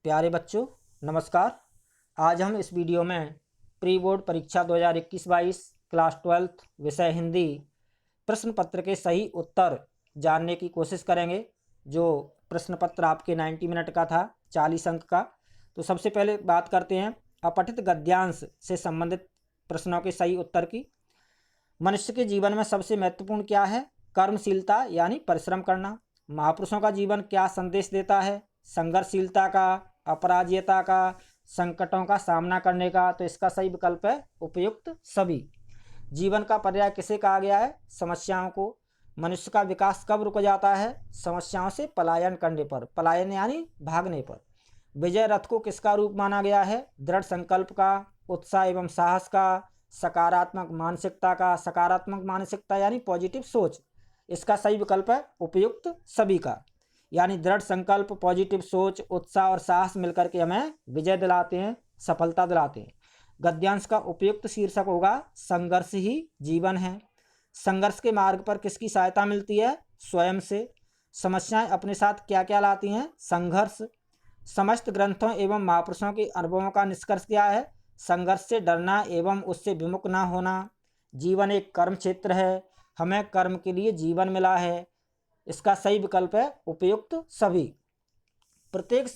प्यारे बच्चों, नमस्कार। आज हम इस वीडियो में प्री बोर्ड परीक्षा 2021-22 क्लास 12th विषय हिंदी प्रश्न पत्र के सही उत्तर जानने की कोशिश करेंगे। जो प्रश्न पत्र आपके 90 मिनट का था, 40 अंक का। तो सबसे पहले बात करते हैं अपठित गद्यांश से संबंधित प्रश्नों के सही उत्तर की। मनुष्य के जीवन में सबसे महत्वपूर्ण क्या है? कर्मशीलता यानी परिश्रम करना। महापुरुषों का जीवन क्या संदेश देता है? संघर्षशीलता का, अपराजियता का, संकटों का सामना करने का। तो इसका सही विकल्प है उपयुक्त सभी। जीवन का पर्याय किसे कहा गया है? समस्याओं को। मनुष्य का विकास कब रुक जाता है? समस्याओं से पलायन करने पर। पलायन यानी भागने पर। विजय रथ को किसका रूप माना गया है? दृढ़ संकल्प का, उत्साह एवं साहस का, सकारात्मक मानसिकता का। सकारात्मक मानसिकता यानी पॉजिटिव सोच। इसका सही विकल्प है उपयुक्त सभी का। यानी दृढ़ संकल्प, पॉजिटिव सोच, उत्साह और साहस मिलकर के हमें विजय दिलाते हैं, सफलता दिलाते हैं। गद्यांश का उपयुक्त शीर्षक होगा संघर्ष ही जीवन है। संघर्ष के मार्ग पर किसकी सहायता मिलती है? स्वयं से। समस्याएं अपने साथ क्या क्या लाती हैं? संघर्ष। समस्त ग्रंथों एवं महापुरुषों के अनुभवों का निष्कर्ष क्या है? संघर्ष से डरना एवं उससे विमुख न होना। जीवन एक कर्म क्षेत्र है, हमें कर्म के लिए जीवन मिला है। इसका सही विकल्प है उपयुक्त सभी। प्रत्येक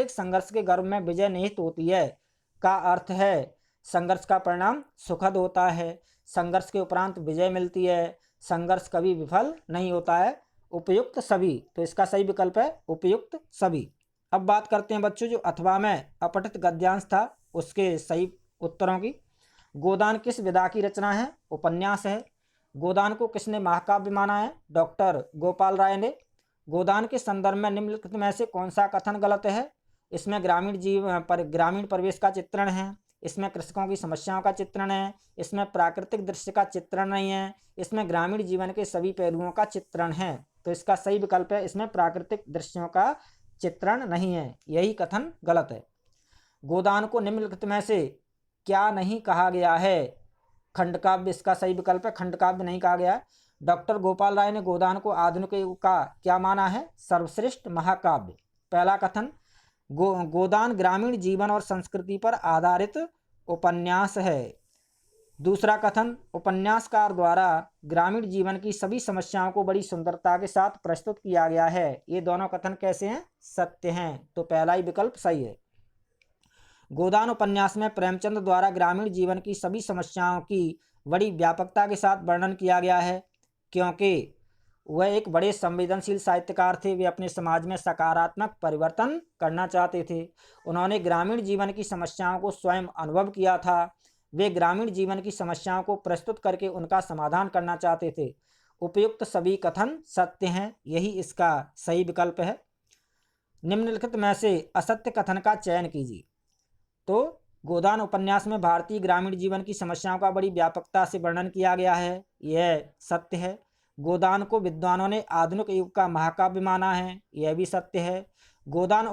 संघर्ष के गर्भ में विजय निहित होती है का अर्थ है संघर्ष का परिणाम सुखद होता है। संघर्ष के उपरांत विजय मिलती है। संघर्ष कभी विफल नहीं होता है। उपयुक्त सभी। तो इसका सही विकल्प है उपयुक्त सभी। अब बात करते हैं बच्चों जो अथवा में अपठित गद्यांश था उसके सही उत्तरों की। गोदान किस विधा की रचना है? उपन्यास है। गोदान को किसने महाकाव्य माना है? डॉक्टर गोपाल राय ने। गोदान के संदर्भ में निम्नलिखित में से कौन सा कथन गलत है? इसमें ग्रामीण परिवेश का चित्रण है। इसमें कृषकों की समस्याओं का चित्रण है। इसमें प्राकृतिक दृश्य का चित्रण नहीं है। इसमें ग्रामीण जीवन के सभी पहलुओं का चित्रण है। तो इसका सही विकल्प है इसमें प्राकृतिक दृश्यों का चित्रण नहीं है, यही कथन गलत है। गोदान को निम्नलिखित में से क्या नहीं कहा गया है? खंडकाव्य इसका सही विकल्प है, खंडकाव्य नहीं कहा गया है। डॉक्टर गोपाल राय ने गोदान को आधुनिक युग का क्या माना है? सर्वश्रेष्ठ महाकाव्य। पहला कथन गोदान ग्रामीण जीवन और संस्कृति पर आधारित उपन्यास है। दूसरा कथन उपन्यासकार द्वारा ग्रामीण जीवन की सभी समस्याओं को बड़ी सुंदरता के साथ प्रस्तुत किया गया है। ये दोनों कथन कैसे हैं? सत्य हैं। तो पहला ही विकल्प सही है। गोदान उपन्यास में प्रेमचंद द्वारा ग्रामीण जीवन की सभी समस्याओं की बड़ी व्यापकता के साथ वर्णन किया गया है, क्योंकि वह एक बड़े संवेदनशील साहित्यकार थे। वे अपने समाज में सकारात्मक परिवर्तन करना चाहते थे। उन्होंने ग्रामीण जीवन की समस्याओं को स्वयं अनुभव किया था। वे ग्रामीण जीवन की समस्याओं को प्रस्तुत करके उनका समाधान करना चाहते थे। उपयुक्त सभी कथन सत्य हैं, यही इसका सही विकल्प है। निम्नलिखित में से असत्य कथन का चयन कीजिए। तो गोदान उपन्यास में भारतीय ग्रामीण जीवन की समस्याओं का बड़ी व्यापकता से वर्णन किया गया है, यह सत्य है। गोदान को विद्वानों ने आधुनिक युग का महाकाव्य माना है, यह भी सत्य है। गोदान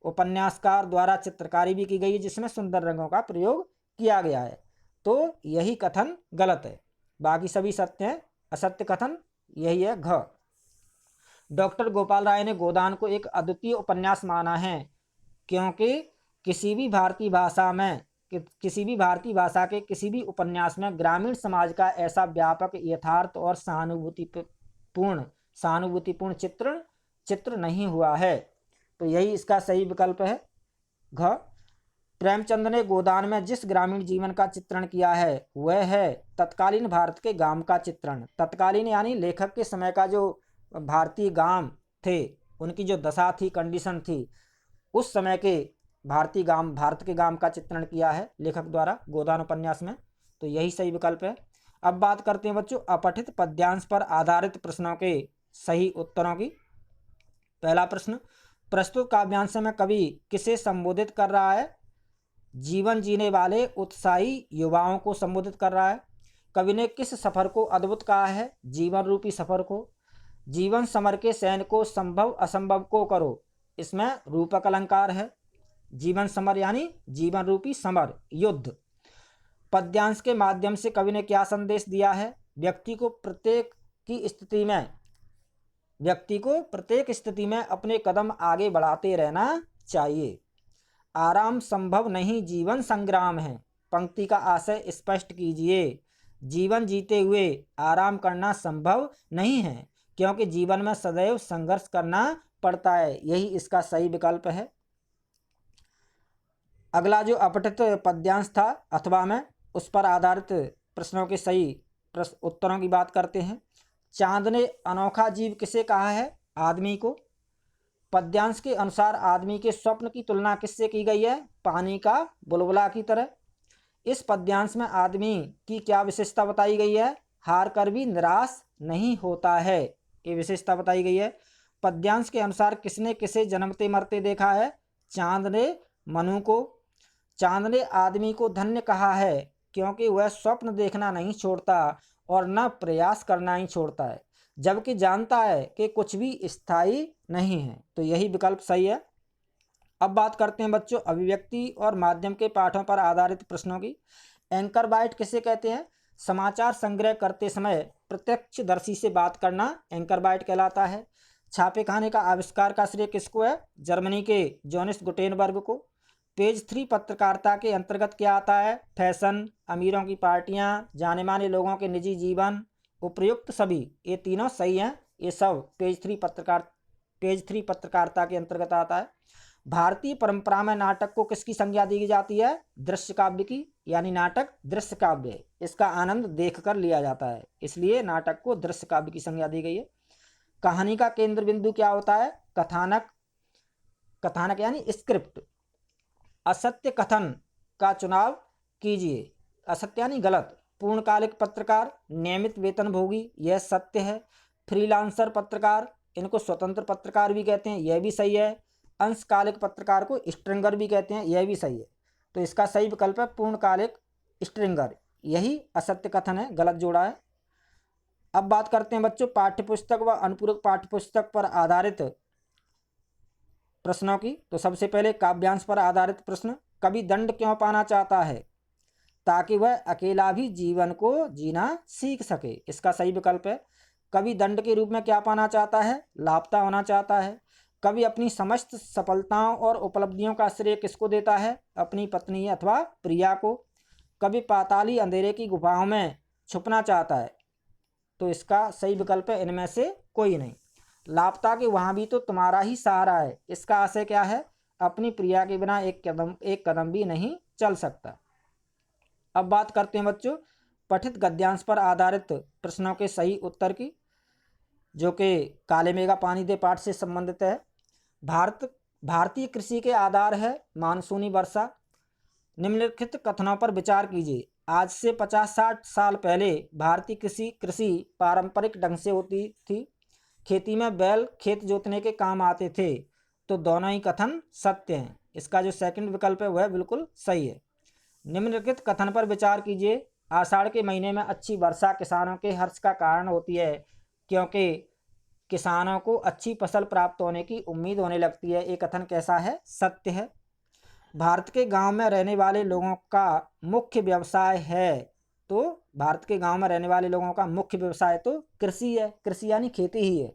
उपन्यासकार द्वारा चित्रकारी भी की गई है जिसमें सुंदर रंगों का प्रयोग किया गया है। तो यही कथन गलत है, बाकी सभी सत्य हैं। असत्य कथन यही है घ। डॉक्टर गोपाल राय ने गोदान को एक अद्वितीय उपन्यास माना है, क्योंकि किसी भी भारतीय भाषा के किसी भी उपन्यास में ग्रामीण समाज का ऐसा व्यापक, यथार्थ और सहानुभूतिपूर्ण चित्र नहीं हुआ है। तो यही इसका सही विकल्प है घ। प्रेमचंद ने गोदान में जिस ग्रामीण जीवन का चित्रण किया है वह है तत्कालीन भारत के गांव का चित्रण। तत्कालीन यानी लेखक के समय का जो भारतीय गांव थे, उनकी जो दशा थी, कंडीशन थी, उस समय के भारत के गांव का चित्रण किया है लेखक द्वारा गोदान उपन्यास में। तो यही सही विकल्प है। अब बात करते हैं बच्चों अपठित पद्यांश पर आधारित प्रश्नों के सही उत्तरों की। पहला प्रश्न, प्रस्तुत काव्यांश में कवि किसे संबोधित कर रहा है? जीवन जीने वाले उत्साही युवाओं को संबोधित कर रहा है। कवि ने किस सफर को अद्भुत कहा है? जीवन रूपी सफर को। जीवन समर के सैनिकों, संभव असंभव को करो, इसमें रूपक अलंकार है। जीवन समर यानी जीवन रूपी समर, युद्ध। पद्यांश के माध्यम से कवि ने क्या संदेश दिया है? व्यक्ति को प्रत्येक की स्थिति में व्यक्ति को प्रत्येक स्थिति में अपने कदम आगे बढ़ाते रहना चाहिए। आराम संभव नहीं, जीवन संग्राम है। पंक्ति का आशय स्पष्ट कीजिए। जीवन जीते हुए आराम करना संभव नहीं है, क्योंकि जीवन में सदैव संघर्ष करना पड़ता है। यही इसका सही विकल्प है। अगला जो अपठित पद्यांश था अथवा में, उस पर आधारित प्रश्नों के सही उत्तरों की बात करते हैं। चांद ने अनोखा जीव किसे कहा है? आदमी को। पद्यांश के अनुसार आदमी के स्वप्न की तुलना किससे की गई है? पानी का बुलबुला की तरह। इस पद्यांश में आदमी की क्या विशेषता बताई गई है? हार कर भी निराश नहीं होता है, ये विशेषता बताई गई है। पद्यांश के अनुसार किसने किसे जन्मते मरते देखा है? चांद ने मनु को। चांद ने आदमी को धन्य कहा है, क्योंकि वह स्वप्न देखना नहीं छोड़ता और न प्रयास करना ही छोड़ता है, जबकि जानता है कि कुछ भी स्थायी नहीं है। तो यही विकल्प सही है। अब बात करते हैं बच्चों अभिव्यक्ति और माध्यम के पाठों पर आधारित प्रश्नों की। एंकर बाइट किसे कहते हैं? समाचार संग्रह करते समय प्रत्यक्षदर्शी से बात करना एंकर बाइट कहलाता है। छापे खाने का आविष्कार का श्रेय किसको है? जर्मनी के जोनिस गुटेनबर्ग को। पेज 3 पत्रकारिता के अंतर्गत क्या आता है? फैशन, अमीरों की पार्टियां, जाने माने लोगों के निजी जीवन, उपयुक्त सभी, ये तीनों सही हैं। ये सब पेज 3 पत्रकारिता के अंतर्गत आता है। भारतीय परंपरा में नाटक को किसकी संज्ञा दी जाती है? दृश्य काव्य की, यानी नाटक दृश्य काव्य है, इसका आनंद देखकर लिया जाता है, इसलिए नाटक को दृश्य काव्य की संज्ञा दी गई है। कहानी का केंद्र बिंदु क्या होता है? कथानक। कथानक यानी स्क्रिप्ट। असत्य कथन का चुनाव कीजिए। असत्य यानी गलत। पूर्णकालिक पत्रकार, नियमित वेतनभोगी, यह सत्य है। फ्रीलांसर पत्रकार, इनको स्वतंत्र पत्रकार भी कहते हैं, यह भी सही है। अंशकालिक पत्रकार को स्ट्रिंगर भी कहते हैं, यह भी सही है। तो इसका सही विकल्प है पूर्णकालिक स्ट्रिंगर। यही असत्य कथन है, गलत जोड़ा है। अब बात करते हैं बच्चों पाठ्यपुस्तक व अनुपूरक पाठ्यपुस्तक पर आधारित प्रश्नों की। तो सबसे पहले काव्यांश पर आधारित प्रश्न। कवि दंड क्यों पाना चाहता है? ताकि वह अकेला भी जीवन को जीना सीख सके, इसका सही विकल्प है। कवि दंड के रूप में क्या पाना चाहता है? लापता होना चाहता है। कवि अपनी समस्त सफलताओं और उपलब्धियों का श्रेय किसको देता है? अपनी पत्नी अथवा प्रिया को। कवि पाताली अंधेरे की गुफाओं में छुपना चाहता है, तो इसका सही विकल्प है इनमें से कोई नहीं। लापता के वहाँ भी तो तुम्हारा ही सहारा है, इसका आशय क्या है? अपनी प्रिया के बिना एक कदम भी नहीं चल सकता। अब बात करते हैं बच्चों पठित गद्यांश पर आधारित प्रश्नों के सही उत्तर की, जो कि काले मेघा पानी दे पाठ से संबंधित है। भारतीय कृषि के आधार है मानसूनी वर्षा। निम्नलिखित कथनों पर विचार कीजिए। आज से 50-60 साल पहले भारतीय कृषि पारंपरिक ढंग से होती थी। खेती में बैल खेत जोतने के काम आते थे। तो दोनों ही कथन सत्य हैं, इसका जो सेकंड विकल्प है वह बिल्कुल सही है। निम्नलिखित कथन पर विचार कीजिए। आषाढ़ के महीने में अच्छी वर्षा किसानों के हर्ष का कारण होती है, क्योंकि किसानों को अच्छी फसल प्राप्त होने की उम्मीद होने लगती है। ये कथन कैसा है? सत्य है। भारत के गांव में रहने वाले लोगों का मुख्य व्यवसाय है, तो भारत के गांव में रहने वाले लोगों का मुख्य व्यवसाय तो कृषि है, कृषि यानी खेती ही है।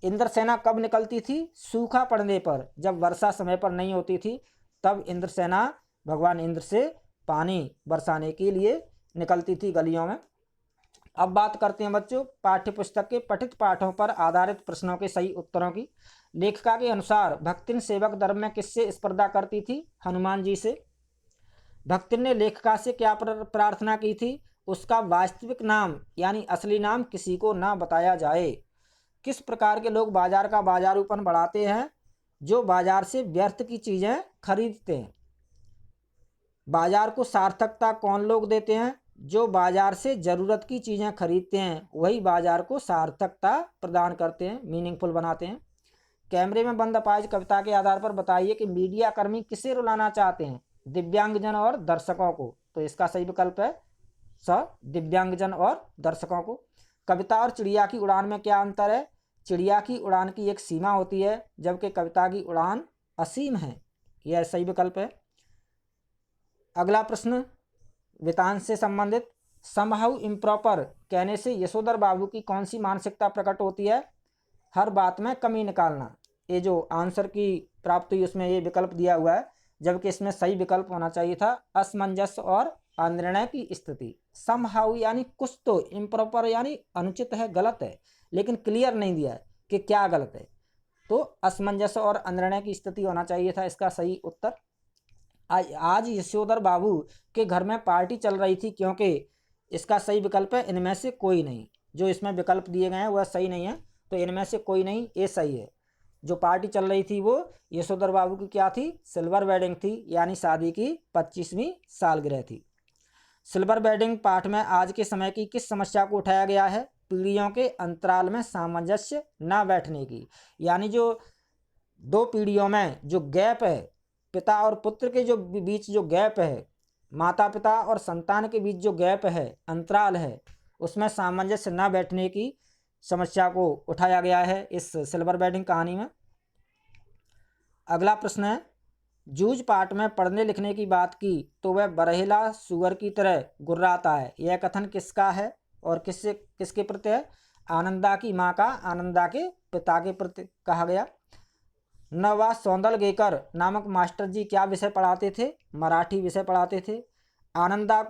इंद्रसेना कब निकलती थी? सूखा पड़ने पर, जब वर्षा समय पर नहीं होती थी तब इंद्रसेना भगवान इंद्र से पानी बरसाने के लिए निकलती थी गलियों में। अब बात करते हैं बच्चों पाठ्यपुस्तक के पठित पाठों पर आधारित प्रश्नों के सही उत्तरों की। लेखिका के अनुसार भक्तिन सेवक धर्म में किससे स्पर्धा करती थी? हनुमान जी से। भक्तिन ने लेखिका से क्या प्रार्थना की थी? उसका वास्तविक नाम यानी असली नाम किसी को ना बताया जाए। किस प्रकार के लोग बाजार का बाजारूपन बढ़ाते हैं? जो बाजार से व्यर्थ की चीजें खरीदते हैं। बाजार को सार्थकता कौन लोग देते हैं? जो बाजार से जरूरत की चीजें खरीदते हैं वही बाजार को सार्थकता प्रदान करते हैं, मीनिंगफुल बनाते हैं। कैमरे में बंद अपाहिज कविता के आधार पर बताइए कि मीडिया कर्मी किसे रुलाना चाहते हैं? दिव्यांगजन और दर्शकों को। तो इसका सही विकल्प है दिव्यांगजन और दर्शकों को। कविता और चिड़िया की उड़ान में क्या अंतर है? चिड़िया की उड़ान की एक सीमा होती है, जबकि कविता की उड़ान असीम है। यह सही विकल्प है। अगला प्रश्न वितांश से संबंधित। समहाउ इम्प्रॉपर कहने से यशोधर बाबू की कौन सी मानसिकता प्रकट होती है? हर बात में कमी निकालना। ये जो आंसर की प्राप्ति हुई उसमें ये विकल्प दिया हुआ है, जबकि इसमें सही विकल्प होना चाहिए था असमंजस और अनिर्णय की स्थिति। समहाउ यानी कुछ तो, इम्प्रॉपर यानी अनुचित है, गलत है, लेकिन क्लियर नहीं दिया है कि क्या गलत है। तो असमंजस और अनिर्णय की स्थिति होना चाहिए था इसका सही उत्तर। आज यशोधर बाबू के घर में पार्टी चल रही थी, क्योंकि इसका सही विकल्प है इनमें से कोई नहीं। जो इसमें विकल्प दिए गए हैं वह सही नहीं है, तो इनमें से कोई नहीं ये सही है। जो पार्टी चल रही थी वो यशोधर बाबू की क्या थी? सिल्वर वेडिंग थी, यानी शादी की 25वीं सालगिरह थी। सिल्वर वेडिंग पाठ में आज के समय की किस समस्या को उठाया गया है? पीढ़ियों के अंतराल में सामंजस्य न बैठने की, यानी जो दो पीढ़ियों में जो गैप है, पिता और पुत्र के जो बीच जो गैप है, माता पिता और संतान के बीच जो गैप है, अंतराल है, उसमें सामंजस्य न बैठने की समस्या को उठाया गया है इस सिल्वर वेडिंग कहानी में। अगला प्रश्न है, जूझ पाठ में पढ़ने लिखने की बात की तो वह बरहेला सुअर की तरह गुर्राता है। यह कथन किसका है और किसके प्रति है? आनंदा की माँ का आनंदा के पिता के प्रति कहा गया। नवा सौंदलगेकर नामक मास्टर जी क्या विषय पढ़ाते थे? मराठी विषय पढ़ाते थे। आनंदा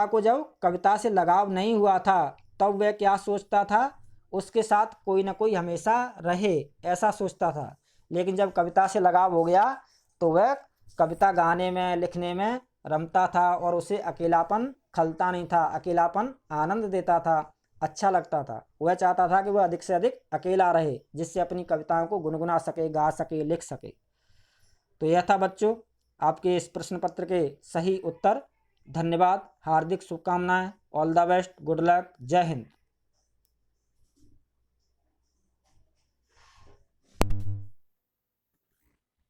को जब कविता से लगाव नहीं हुआ था तब वह क्या सोचता था? उसके साथ कोई ना कोई हमेशा रहे, ऐसा सोचता था। लेकिन जब कविता से लगाव हो गया तो वह कविता गाने में, लिखने में रमता था और उसे अकेलापन खलता नहीं था, अकेलापन आनंद देता था, अच्छा लगता था। वह चाहता था कि वह अधिक से अधिक अकेला रहे, जिससे अपनी कविताओं को गुनगुना सके, गा सके, लिख सके। तो यह था बच्चों आपके इस प्रश्न पत्र के सही उत्तर। धन्यवाद, हार्दिक शुभकामनाएं, all the best, good luck, जय हिंद।